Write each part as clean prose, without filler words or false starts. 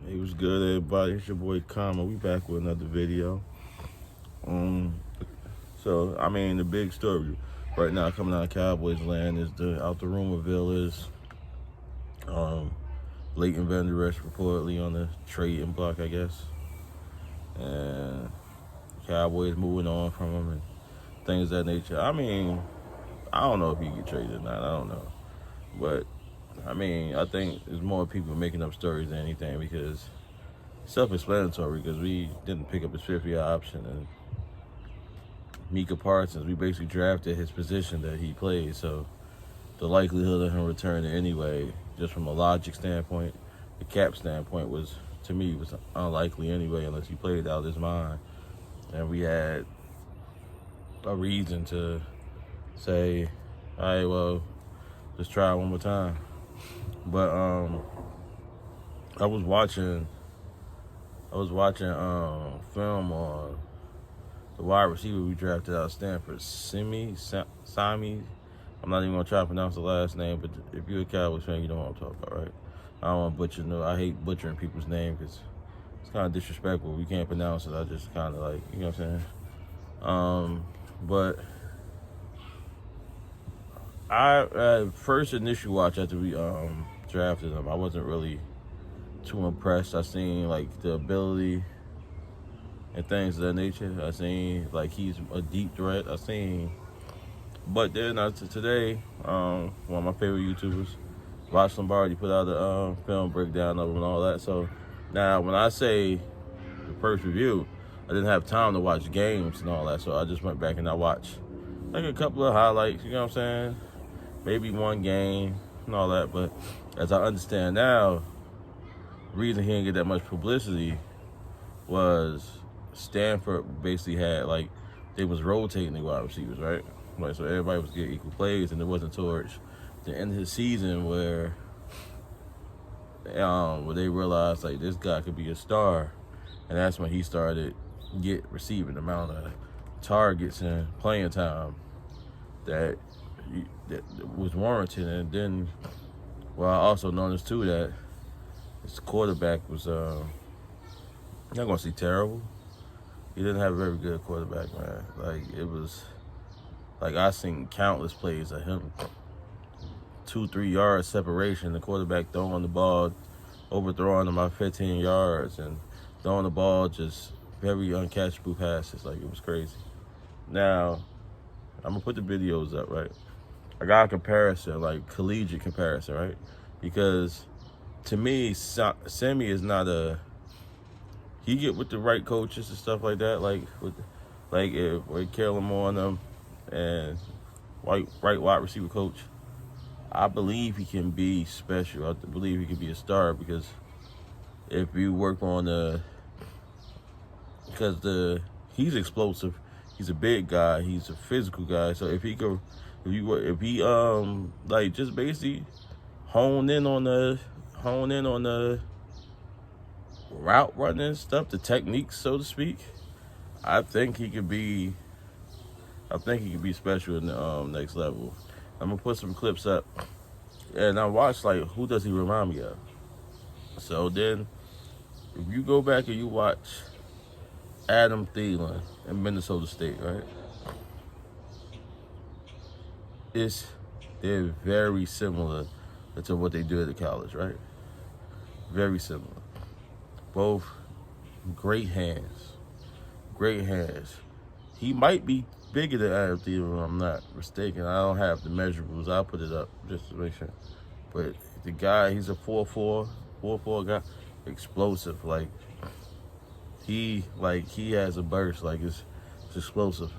Hey, what's good, everybody? It's your boy Kama. We back with another video. Um, the big story right now coming out of Cowboys land is out the rumor is um, Leighton Vander Esch reportedly on the trading block, I guess, and Cowboys moving on from him and things of that nature. I don't know if he get traded or not. I don't know, but I think there's more people making up stories than anything because self-explanatory because we didn't pick up his fifth-year option, and Micah Parsons, we basically drafted his position that he played, so the likelihood of him returning anyway, just from a logic standpoint, the cap standpoint to me, was unlikely anyway unless he played out of his mind. And we had a reason to say, all right, well, let's try it one more time. But I was watching film on the wide receiver we drafted out of Stanford, Simi. I'm not even gonna try to pronounce the last name, but if you're a Cowboys fan, you know what I'm talking about, right? I don't want to butcher. No, I hate butchering people's names because it's kind of disrespectful. We can't pronounce it. I just kind of like, you know what I'm saying? But first initial watch after we drafted him, I wasn't really too impressed. I seen like the ability and things of that nature. I seen like he's a deep threat. But then today, one of my favorite YouTubers, Ross Lombardi, put out a film breakdown of him and all that. So now when I say the first review, I didn't have time to watch games and all that. So I just went back and I watched like a couple of highlights, you know what I'm saying? Maybe one game and all that. But as I understand now, the reason he didn't get that much publicity was Stanford basically had like, they was rotating the wide receivers, right? Like, so everybody was getting equal plays, and it wasn't towards the end of the season where they realized like this guy could be a star, and that's when he started receiving the amount of targets and playing time that was warranted. And then, well, I also noticed too that his quarterback was not gonna say terrible. He didn't have a very good quarterback, man. Like it was. Like, I seen countless plays of him, 2-3 yards separation, the quarterback throwing the ball, overthrowing him by 15 yards, and throwing the ball just very uncatchable passes. Like, it was crazy. Now, I'm going to put the videos up, right? I got a comparison, like collegiate comparison, right? Because to me, Simi is not he get with the right coaches and stuff like that, like with Kellen Moore and them, and right wide receiver coach, I believe he can be special. I believe he can be a star because if you work on he's explosive, he's a big guy, he's a physical guy. So if he like just basically hone in on the route running stuff, the techniques, so to speak, I think he could be special in the next level. I'm gonna put some clips up, and I watched like who does he remind me of. So then, if you go back and you watch Adam Thielen in Minnesota State, right? They're very similar to what they do at the college, right? Very similar. Both great hands. Great hands. He might be bigger than Adam Thielen, if I'm not mistaken. I don't have the measurables. I'll put it up just to make sure. But the guy, he's a 4'4" guy, explosive. Like he has a burst. Like it's explosive,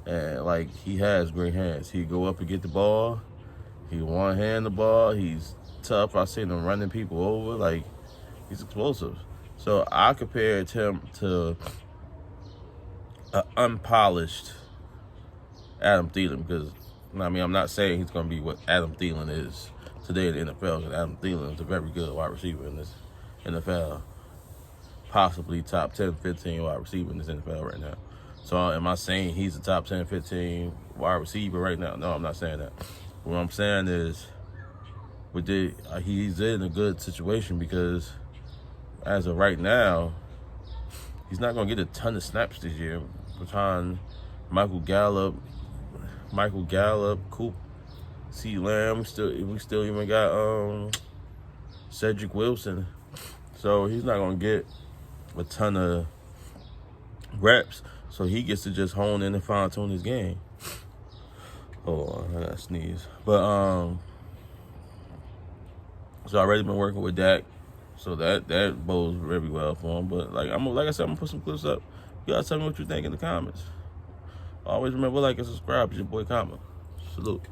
and like he has great hands. He go up and get the ball. He one hand the ball. He's tough. I seen him running people over. Like he's explosive. So I compared him to an unpolished Adam Thielen because, I'm not saying he's going to be what Adam Thielen is today in the NFL. Because Adam Thielen is a very good wide receiver in this NFL. Possibly top 10, 15 wide receiver in this NFL right now. So am I saying he's a top 10, 15 wide receiver right now? No, I'm not saying that. What I'm saying is he's in a good situation because as of right now, he's not going to get a ton of snaps this year. Behind Michael Gallup, Coop, Thielen. We still even got Cedric Wilson. So he's not going to get a ton of reps. So he gets to just hone in and fine tune his game. Hold on, I gotta sneeze. But so I already been working with Dak, so that bodes very well for him. But like I said, I'm gonna put some clips up. You gotta tell me what you think in the comments. Always remember, like and subscribe. It's your boy Kama. Salute.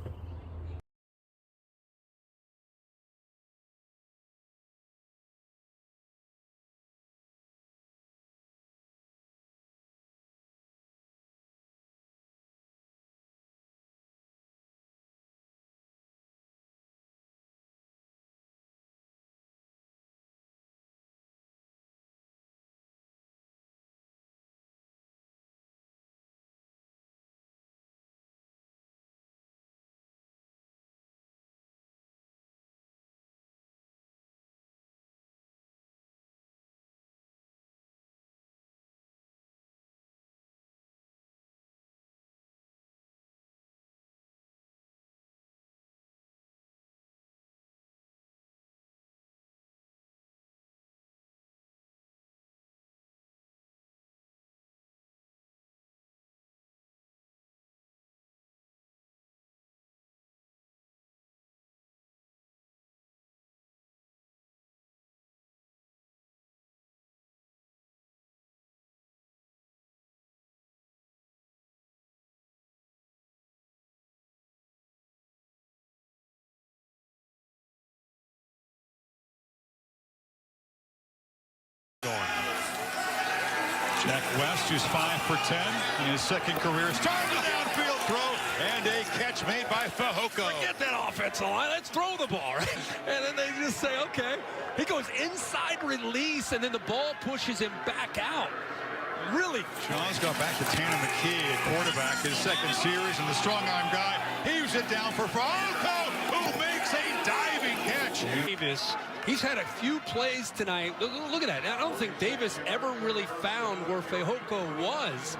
Jack West, who's 5 for 10 in his second career start, a downfield throw and a catch made by Fehoko. Forget that offensive line. Let's throw the ball, right? And then they just say, okay. He goes inside release, and then the ball pushes him back out. Really. Sean's got back to Tanner McKee at quarterback, his second series, and the strong arm guy heaves it down for Fehoko, who makes a diving catch. Davis, he's had a few plays tonight. Look at that. I don't think Davis ever really found where Fehoko was,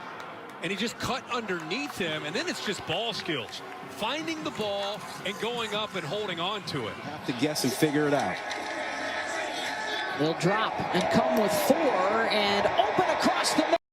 and he just cut underneath him, and then it's just ball skills. Finding the ball and going up and holding on to it. Have to guess and figure it out. They'll drop and come with 4 and open across the